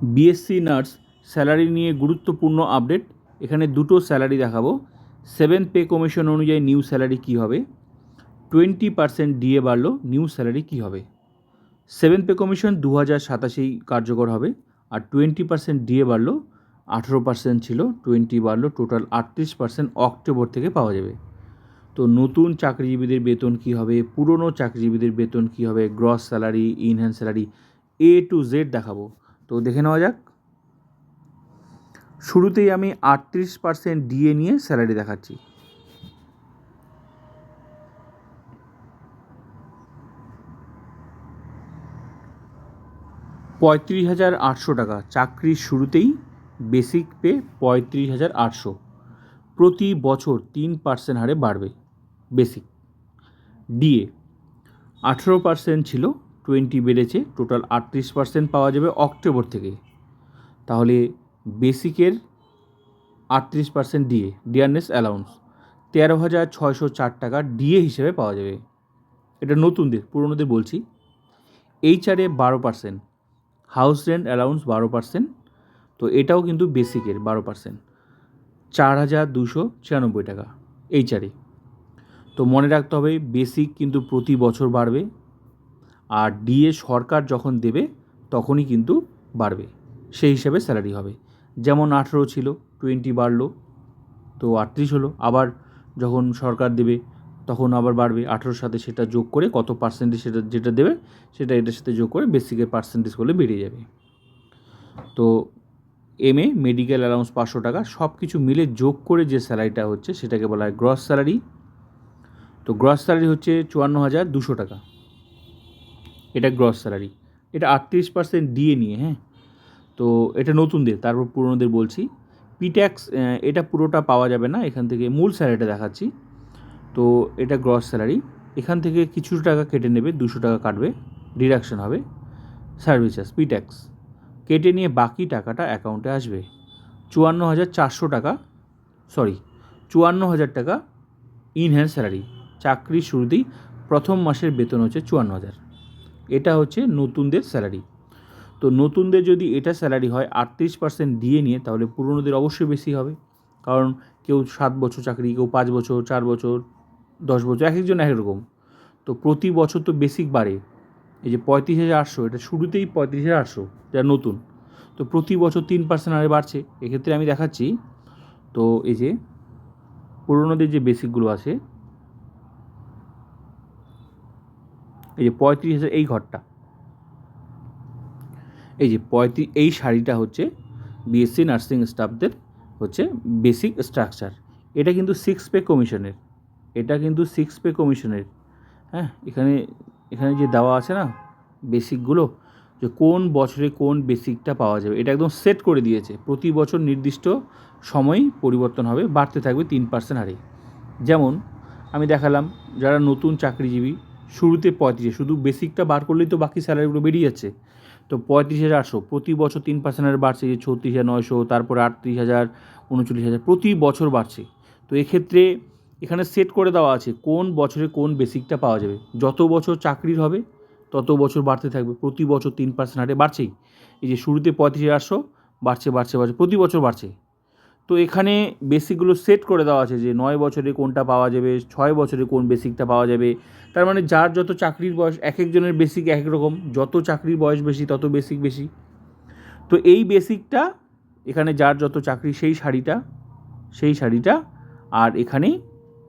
BSc nurse salary নিয়ে গুরুত্বপূর্ণ update. এখানে দুটো স্যালারি দেখাবো। 7 পে কমিশন অনুযায়ী নিউ স্যালারি কী হবে, 20% ডিএ বাড়লো, নিউ স্যালারি কী হবে। 7 পে কমিশন 2027 কার্যকর হবে, আর 20% ডিএ বাড়লো, 18% ছিল, 20 বাড়লো, টোটাল 38% অক্টোবর থেকে পাওয়া যাবে। তো নতুন চাকরিজীবীদের বেতন কী হবে, পুরনো চাকরিজীবীদের বেতন কী হবে, gross salary, in-hand salary, A to Z দেখাবো। তো দেখে নেওয়া যাক। শুরুতেই আমি 38% ডিএ নিয়ে স্যালারি দেখাচ্ছি। $35,800 চাকরির শুরুতেই বেসিক পে 35,800, প্রতি বছর 3% হারে বাড়বে বেসিক। ডিএ 18% ছিল, 20 বেড়েছে, টোটাল 38% পাওয়া যাবে অক্টোবর থেকে। তাহলে বেসিকের 38% ডিএ, ডিয়ারনেস অ্যালাউন্স 13,604 ডিএ হিসেবে পাওয়া যাবে। এটা নতুনদের, পুরনোদের বলছি। এইচআরে 12%, হাউস রেন্ট অ্যালাউন্স 12%, তো এটাও কিন্তু বেসিকের 12%, 4,296 এইচআরে। তো মনে রাখতে হবে বেসিক কিন্তু প্রতি বছর বাড়বে, আর ডিএ সরকার যখন দেবে তখনই কিন্তু বাড়বে, সেই হিসাবে স্যালারি হবে। যেমন 18 ছিল, 20 বাড়লো, তো 38 হলো। আবার যখন সরকার দেবে তখন আবার বাড়বে, 18-র সাথে সেটা যোগ করে কত পার্সেন্টেজ সেটা যেটা দেবে সেটা এটার সাথে যোগ করে বেসিকের পার্সেন্টেজ করলে বেরিয়ে যাবে। তো এমএ মেডিকেল অ্যালাউন্স 500, সব কিছু মিলে যোগ করে যে স্যালারিটা হচ্ছে সেটাকে বলা হয় গ্রস স্যালারি। তো গ্রস স্যালারি হচ্ছে 54,200, এটা গ্রস স্যালারি। এটা 38% ডিএ নিয়ে, হ্যাঁ। তো এটা নতুনদের, তারপর পুরনোদের বলছি। পিট্যাক্স এটা পুরোটা পাওয়া যাবে না, এখান থেকে মূল স্যালারিটা দেখাচ্ছি। তো এটা গ্রস স্যালারি, এখান থেকে কিছু টাকা কেটে নেবে, 200 টাকা কাটবে, ডিডাকশন হবে সার্ভিস চার্জ, পিট্যাক্স কেটে নিয়ে বাকি টাকাটা অ্যাকাউন্টে আসবে। 54,000 টাকা ইনহ্যান্ড স্যালারি। চাকরির শুরুতেই প্রথম মাসের বেতন হচ্ছে 54,000, এটা হচ্ছে নতুনদের স্যালারি। তো নতুনদের যদি এটা স্যালারি হয় 38% দিয়ে নিয়ে, তাহলে পুরনোদের অবশ্যই বেশি হবে, কারণ কেউ 7 বছর চাকরি, কেউ 5 বছর, 4 বছর, 10 বছর, এক একজন এক রকম। তো প্রতি বছর তো বেসিক বাড়ে। এই যে 35,800, এটা শুরুতেই 35,800, যা নতুন। তো প্রতি বছর 3% হারে বাড়ছে। এক্ষেত্রে আমি দেখাচ্ছি। তো এই যে পুরনোদের যে বেসিকগুলো আছে, এই যে 35,000, এই ঘরটা, এই যে 35, এই শাড়িটা হচ্ছে বিএসসি নার্সিং স্টাফদের হচ্ছে বেসিক স্ট্রাকচার। এটা কিন্তু 6 পে কমিশনের, এটা কিন্তু 6 পে কমিশনের, হ্যাঁ। এখানে এখানে যে দেওয়া আছে না বেসিকগুলো, যে কোন বছরে কোন বেসিকটা পাওয়া যাবে, এটা একদম সেট করে দিয়েছে। প্রতি বছর নির্দিষ্ট সময় পরিবর্তন হবে, বাড়তে থাকবে 3% হারে। যেমন আমি দেখালাম, যারা নতুন চাকরিজীবী শুরুতে 35, শুধু বেসিকটা বার করলেই তো বাকি স্যালারিগুলো বেরিয়ে যাচ্ছে। তো 35,800 প্রতি বছর 3% হারে বাড়ছে, যে 36,900, তারপরে 38,000, 39,000, প্রতি বছর বাড়ছে। তো এক্ষেত্রে এখানে সেট করে দেওয়া আছে কোন বছরে কোন বেসিকটা পাওয়া যাবে। যত বছর চাকরির হবে তত বছর বাড়তে থাকবে, প্রতি বছর 3% হারে বাড়ছেই। এই যে শুরুতে 35,800 বাড়ছে বাড়ছে বাড়ছে, প্রতি বছর বাড়ছে। তো এখানে বেসিকগুলো সেট করে দেওয়া আছে, যে 9 বছরে কোনটা পাওয়া যাবে, 6 বছরে কোন বেসিকটা পাওয়া যাবে। তার মানে যার যত চাকরির বয়স, এক একজনের বেসিক এক এক রকম, যত চাকরির বয়স বেশি তত বেসিক বেশি। তো এই বেসিকটা এখানে যার যত চাকরি সেই শাড়িটা, আর এখানে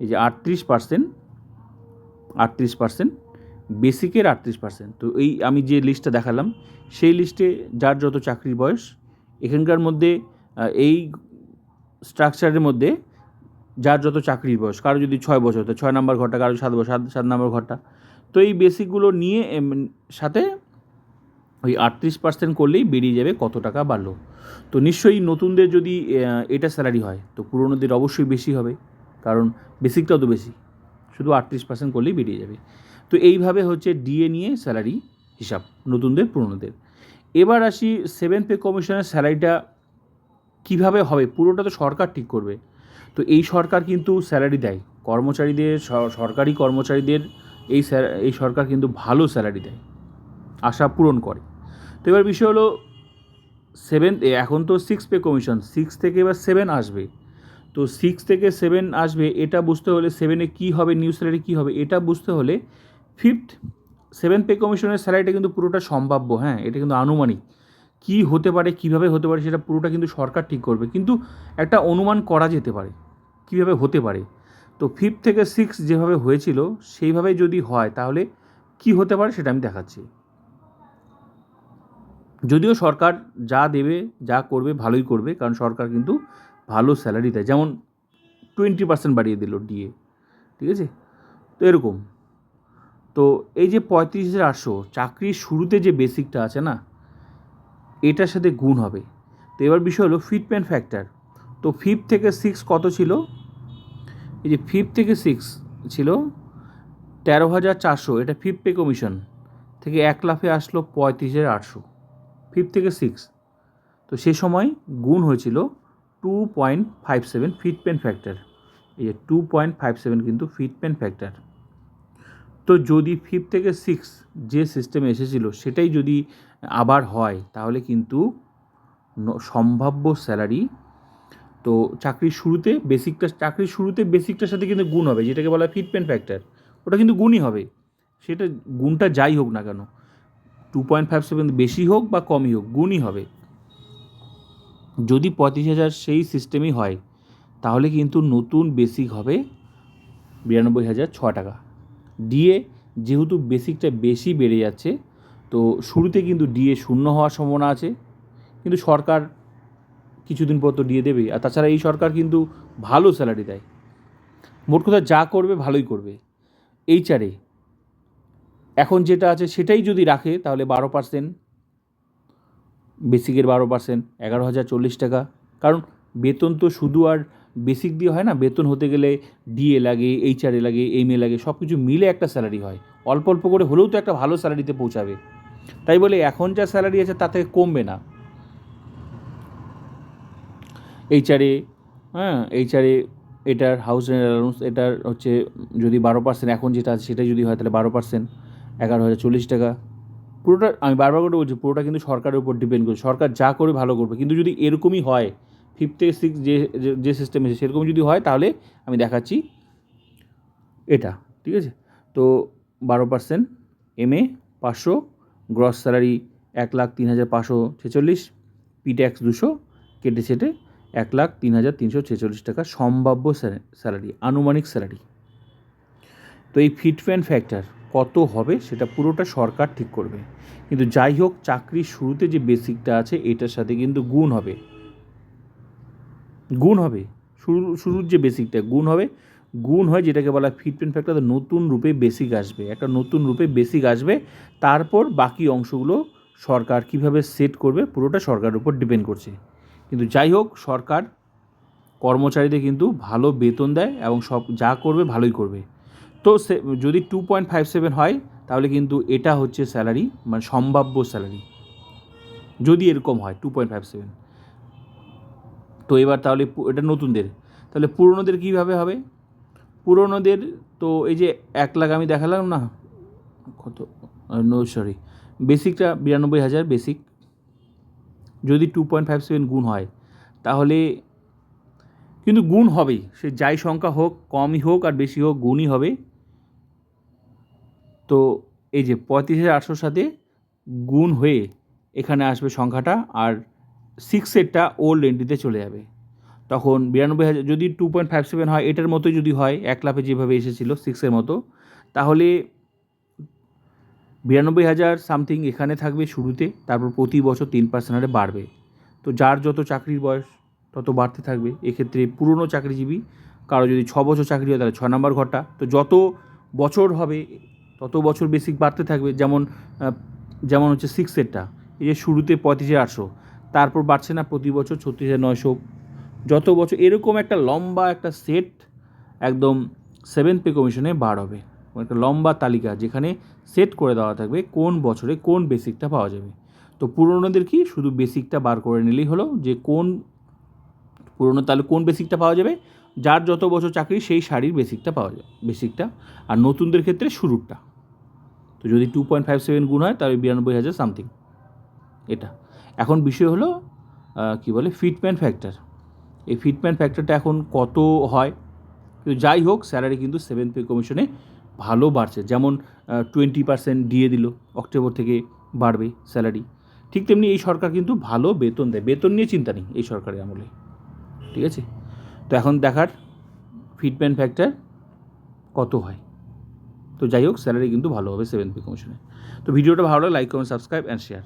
এই যে 38% বেসিকের 38%। তো এই আমি যে লিস্টটা দেখালাম সেই লিস্টে যার যত চাকরির বয়স, এখানকার মধ্যে এই স্ট্রাকচারের মধ্যে যার যত চাকরির বয়স, কারো যদি 6 বছর, তো 6 নম্বর ঘরটা, কারো 7 বছর, 7 নম্বর ঘরটা। তো এই বেসিকগুলো নিয়ে সাথে ওই 38% করলেই বেরিয়ে যাবে কত টাকা বাড়লো। তো নিশ্চয়ই নতুনদের যদি এটা স্যালারি হয়, তো পুরনোদের অবশ্যই বেশি হবে, কারণ বেসিকটাও তো বেশি। শুধু 38% করলেই বেরিয়ে যাবে। তো এইভাবে হচ্ছে ডিএ নিয়ে স্যালারি হিসাব নতুনদের পুরনোদের। এবার আসি 7 পে কমিশনের স্যালারিটা কীভাবে হবে, পুরোটা তো সরকার ঠিক করবে। তো এই সরকার কিন্তু স্যালারি দেয় কর্মচারীদের, সরকারি কর্মচারীদের এই সরকার কিন্তু ভালো স্যালারি দেয়, আশা পূরণ করে। তো এবার বিষয় হলো 7 এখন তো 6 পে কমিশন, 6 থেকে এবার 7 আসবে। তো 6 থেকে 7 আসবে, এটা বুঝতে হলে 7-এ কী হবে, নিউ স্যালারি কী হবে, এটা বুঝতে হলে 7 পে কমিশনের স্যালারিটা কিন্তু পুরোটা সম্ভাব্য, হ্যাঁ, এটা কিন্তু আনুমানিক। কী হতে পারে, কীভাবে হতে পারে, সেটা পুরোটা কিন্তু সরকার ঠিক করবে, কিন্তু একটা অনুমান করা যেতে পারে কীভাবে হতে পারে। তো 5 থেকে 6 যেভাবে হয়েছিল সেইভাবে যদি হয় তাহলে কী হতে পারে সেটা আমি দেখাচ্ছি। যদিও সরকার যা দেবে, যা করবে ভালোই করবে, কারণ সরকার কিন্তু ভালো স্যালারি দেয়, যেমন 20% বাড়িয়ে দিল ডিএ, ঠিক আছে। তো এরকম, তো এই যে 35,800 চাকরির শুরুতে যে বেসিকটা আছে না, এটার সাথে গুণ হবে। তো এবার বিষয় হলো ফিটমেন্ট ফ্যাক্টর। তো 5 থেকে 6 কত ছিল, এই যে 5 থেকে 6 ছিল 13,400, এটা 5 পে কমিশন থেকে 1 লাফে আসলো 35,800, 5 থেকে 6। তো সে সময় গুণ হয়েছিল 2.57 ফিটমেন্ট ফ্যাক্টর, এই যে 2.57 কিন্তু ফিটমেন্ট ফ্যাক্টর। তো যদি 5 থেকে 6 যে সিস্টেমে এসেছিলো সেটাই যদি আবার হয় তাহলে কিন্তু সম্ভাব্য স্যালারি, তো চাকরির শুরুতে বেসিকটার সাথে কিন্তু গুণ হবে, যেটাকে বলা হয় ফিটমেন্ট ফ্যাক্টর, ওটা কিন্তু গুণই হবে, সেটা গুণটা যাই হোক না কেন, 2.57 বেশি হোক বা কমই হোক, গুণই হবে। যদি 35,000 সেই সিস্টেমই হয় তাহলে কিন্তু নতুন বেসিক হবে 92,006 টাকা। ডিএ যেহেতু বেসিকটা বেশি বেড়ে যাচ্ছে, তো শুরুতে কিন্তু ডিএ শূন্য হওয়ার সম্ভাবনা আছে, কিন্তু সরকার কিছুদিন পর তো ডিএ দেবে, আর তাছাড়া এই সরকার কিন্তু ভালো স্যালারি দেয়, মোট কথা যা করবে ভালোই করবে। এইচআরে এখন যেটা আছে সেটাই যদি রাখে তাহলে 12%, বেসিকের 12%, 11,040 টাকা। কারণ বেতন তো শুধু আর বেসিক দিয়ে হয় না, বেতন হতে গেলে ডিএ লাগে, এইচআরএ লাগে, এমএ লাগে, সব কিছু মিলে একটা স্যালারি হয়, অল্প অল্প করে হলেও তো একটা ভালো স্যালারিতে পৌঁছাবে। তাই বলে এখন যা স্যালারি আছে তাতে কমবে না। এইচআরএ, হ্যাঁ, এইচআরএ এটার হাউস রেন্ট অ্যালাউন্স, এটার হচ্ছে যদি 12%, এখন যেটা আছে সেটাই যদি হয় তাহলে 12%, 11,040 টাকা। পুরোটা আমি বারবার করে বলছি, পুরোটা কিন্তু সরকারের উপর ডিপেন্ড করছে, সরকার যা করবে ভালো করবে। কিন্তু যদি এরকমই হয় 5 থেকে 6 যে সিস্টেম আছে সেরকম যদি হয় তাহলে আমি দেখাচ্ছি এটা, ঠিক আছে। তো 12% এমএ 500, গ্রস স্যালারি 1,03,546, পিট্যাক্স 200, কেটে ছেটে 1,03,346 টাকা সম্ভাব্য স্যালারি, আনুমানিক স্যালারি। তো এই ফিটমেন্ট ফ্যাক্টর কত হবে সেটা পুরোটা সরকার ঠিক করবে, কিন্তু যাই হোক চাকরির শুরুতে যে বেসিকটা আছে এটার সাথে কিন্তু গুণ হবে, শুরুর যে বেসিকটা গুণ হয়, যেটাকে বলা হয় ফিটমেন্ট ফ্যাক্টর। নতুন রূপে বেসিক আসবে, একটা নতুন রূপে বেসিক আসবে, তারপর বাকি অংশগুলো সরকার কিভাবে সেট করবে পুরোটা সরকারের উপর ডিপেন্ড করছে। কিন্তু যাই হোক সরকার কর্মচারীদের কিন্তু ভালো বেতন দেয় এবং সব যা করবে ভালোই করবে। তো যদি 2.57 হয় তাহলে কিন্তু এটা হচ্ছে স্যালারি, মানে সম্ভাব্য স্যালারি যদি এরকম হয় 2.57। তো এবার তাহলে এটা নতুনদের, তাহলে পুরনোদের কীভাবে হবে, পুরনোদের তো এই যে 1 লাখ আমি দেখালাম না, কত, বেসিকটা 92,000 বেসিক, যদি 2.57 গুণ হয় তাহলে কিন্তু গুণ হবেই, সে যাই সংখ্যা হোক, কমই হোক আর বেশি হোক, গুণই হবে। তো এই যে 35,800 সাথে গুণ হয়ে এখানে আসবে সংখ্যাটা, আর 6-এরটা ওল্ড এন্ট্রিতে চলে যাবে, তখন 92,000 যদি 2.57 হয়, এটার মতোই যদি হয় 1 লাফে যেভাবে এসেছিল 6-এর মতো, তাহলে 92,000 সামথিং এখানে থাকবে শুরুতে, তারপর প্রতি বছর 3% হারে বাড়বে। তো যার যত চাকরির বয়স তত বাড়তে থাকবে। এক্ষেত্রে পুরনো চাকরিজীবী কারো যদি 6 বছর চাকরি হয় তাহলে 6 নম্বর ঘরটা, তো যত বছর হবে তত বছর বেসিক বাড়তে থাকবে। যেমন হচ্ছে 6-এরটা, এই যে শুরুতে 35,800, তারপর বাড়ছে না প্রতি বছর 36,900, যত বছর এরকম একটা লম্বা একটা সেট একদম 7 পে কমিশনে বার হবে, একটা লম্বা তালিকা যেখানে সেট করে দেওয়া থাকবে কোন বছরে কোন বেসিকটা পাওয়া যাবে। তো পুরনোদের কি শুধু বেসিকটা বার করে নিলেই হলো, যে কোন পুরনো তাহলে কোন বেসিকটা পাওয়া যাবে, যার যত বছর চাকরি সেই শাড়ির বেসিকটা পাওয়া যাবে, বেসিকটা। আর নতুনদের ক্ষেত্রে শুরুরটা। তো যদি 2.57 গুণ হয় তাহলে 92,000 সামথিং। এটা এখন বিষয় হলো কী বলে ফিটমেন্ট ফ্যাক্টর। এই ফিটমেন্ট ফ্যাক্টরটা এখন কত হয়, কিন্তু যাই হোক স্যালারি কিন্তু 7th পে কমিশনে ভালো বাড়ছে। যেমন 20% দিয়ে দিল, অক্টোবর থেকে বাড়বে স্যালারি। ঠিক তেমনি এই সরকার কিন্তু ভালো বেতন দেয়, বেতন নিয়ে চিন্তা নেই এই সরকারের আমলে, ঠিক আছে। তো এখন দেখার ফিটমেন্ট ফ্যাক্টর কত হয়। তো যাই হোক স্যালারি কিন্তু ভালো হবে 7th পে কমিশনে। তো ভিডিওটা ভালো লাগলে like comment subscribe and share.